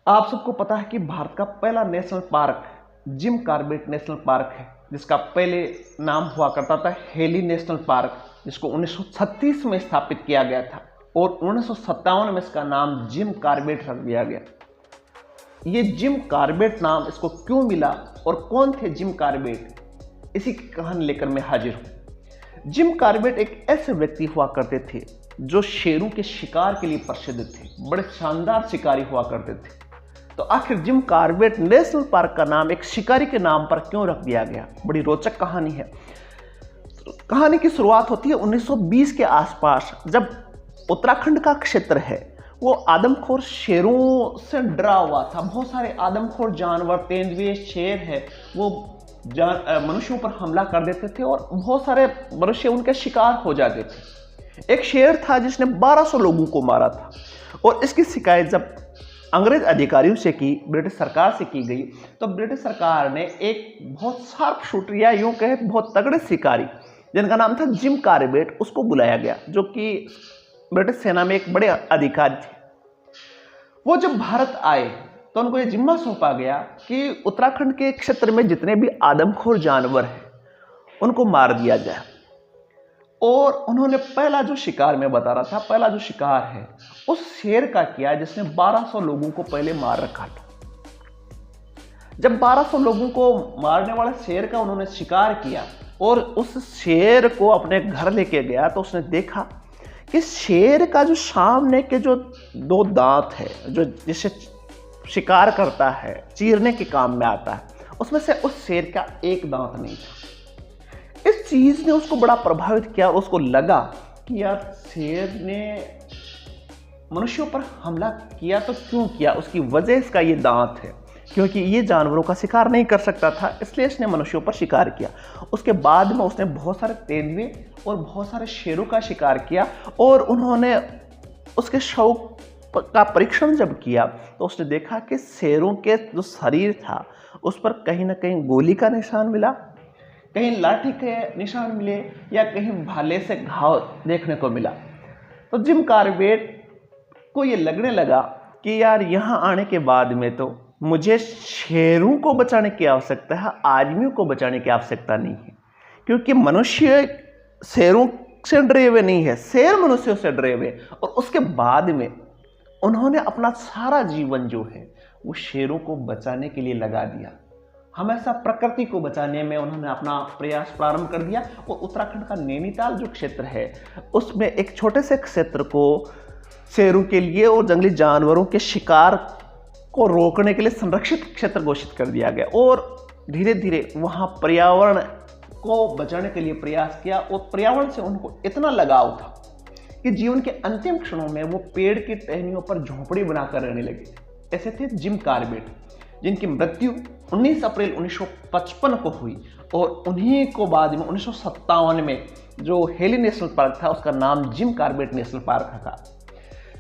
आप सबको पता है कि भारत का पहला national park Jim Corbett national park है, जिसका पहले नाम हुआ करता था हेली नेशनल पार्क, जिसको 1936 में स्थापित किया गया था और 1957 में इसका नाम जिम कॉर्बेट रख दिया गया। ये जिम कॉर्बेट नाम इसको क्यों मिला और कौन थे जिम कॉर्बेट, इसी की कहानी लेकर मैं हाजिर हूं। जिम कॉर्बेट एक ऐसे व्यक्ति हुआ करते थे जो शेरों के शिकार के लिए प्रसिद्ध थे, बड़े शानदार शिकारी हुआ करते थे। तो आखिर जिम कॉर्बेट नेशनल पार्क का नाम एक शिकारी के नाम पर क्यों रख दिया गया, बड़ी रोचक कहानी है। कहानी की शुरुआत होती है 1920 के आसपास, जब उत्तराखंड का क्षेत्र है वो आदमखोर शेरों से डरा हुआ था। बहुत सारे आदमखोर जानवर, तेंदुए, शेर है, वो मनुष्यों पर हमला कर देते थे और बहुत सारे मनुष्य उनके शिकार हो जाते थे। एक शेर था जिसने 1200 लोगों को मारा था और इसकी शिकायत जब अंग्रेज अधिकारियों से की, ब्रिटिश सरकार से की गई, तो ब्रिटिश सरकार ने एक बहुत शार्प शूटर या यूं कहे बहुत तगड़े शिकारी जिनका नाम था जिम कॉर्बेट, उसको बुलाया गया, जो कि ब्रिटिश सेना में एक बड़े अधिकारी थे। वो जब भारत आए तो उनको ये जिम्मा सौंपा गया कि उत्तराखंड के क्षेत्र में जितने भी आदमखोर जानवर हैं उनको मार दिया जाए। और उन्होंने पहला जो शिकार मैं बता रहा था, पहला जो शिकार है उस शेर का किया जिसने 1200 लोगों को पहले मार रखा था। जब 1200 लोगों को मारने वाले शेर का उन्होंने शिकार किया और उस शेर को अपने घर लेके गया, तो उसने देखा कि शेर का जो सामने के जो 2 दांत है, जो जिसे शिकार करता है, चीरने के काम में आता है, उसमें से उस शेर का एक दांत नहीं था। इस चीज ने उसको बड़ा प्रभावित किया और उसको लगा कि यार शेर ने मनुष्यों पर हमला किया तो क्यों किया, उसकी वजह इसका ये दांत है, क्योंकि ये जानवरों का शिकार नहीं कर सकता था, इसलिए इसने मनुष्यों पर शिकार किया। उसके बाद में उसने बहुत सारे तेंदुए और बहुत सारे शेरों का शिकार किया और उन्होंने उसके शव का परीक्षण जब किया तो उसने देखा कि शेरों के जो शरीर था उस पर कहीं ना कहीं गोली का निशान मिला, कहीं लाठी के निशान मिले या कहीं भाले से घाव देखने को मिला। तो जिम कॉर्बेट को ये लगने लगा कि यार यहाँ आने के बाद में तो मुझे शेरों को बचाने की आवश्यकता है, आदमियों को बचाने की आवश्यकता नहीं है, क्योंकि मनुष्य शेरों से डरे हुए नहीं है, शेर मनुष्यों से डरे हुए। और उसके बाद में उन्होंने अपना सारा जीवन जो है वो शेरों को बचाने के लिए लगा दिया। हमेशा प्रकृति को बचाने में उन्होंने अपना प्रयास प्रारंभ कर दिया और उत्तराखंड का नैनीताल जो क्षेत्र है उसमें एक छोटे से क्षेत्र को शेरों के लिए और जंगली जानवरों के शिकार को रोकने के लिए संरक्षित क्षेत्र घोषित कर दिया गया और धीरे धीरे वहाँ पर्यावरण को बचाने के लिए प्रयास किया। और पर्यावरण से उनको इतना लगाव था कि जीवन के अंतिम क्षणों में वो पेड़ की टहनियों पर झोंपड़ी बनाकर रहने लगे। ऐसे थे जिम कॉर्बेट, जिनकी मृत्यु 19 अप्रैल 1955 को हुई और उन्हीं को बाद में 1957 में जो हेली नेशनल पार्क था उसका नाम जिम कॉर्बेट नेशनल पार्क रखा।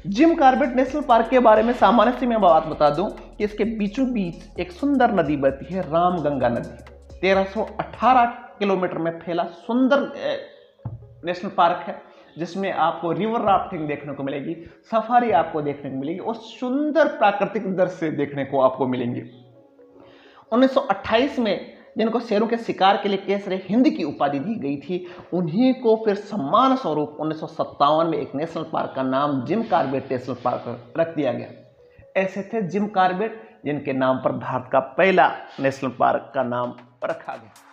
जिम कॉर्बेट नेशनल पार्क के बारे में सामान्य से मैं बात बता दूं कि इसके बीचों बीच एक सुंदर नदी बहती है, रामगंगा नदी। 1318 किलोमीटर में फैला सुंदर नेशनल पार्क है, जिसमें आपको रिवर राफ्टिंग देखने को मिलेगी, सफारी आपको देखने को मिलेगी और सुंदर प्राकृतिक दृश्य देखने को आपको मिलेंगे। 1928 में जिनको शेरों के शिकार के लिए केसरे हिंद की उपाधि दी गई थी, उन्हीं को फिर सम्मान स्वरूप 1957 में एक नेशनल पार्क का नाम जिम कॉर्बेट नेशनल पार्क रख दिया गया। ऐसे थे जिम कॉर्बेट जिनके नाम पर भारत का पहला नेशनल पार्क का नाम रखा गया।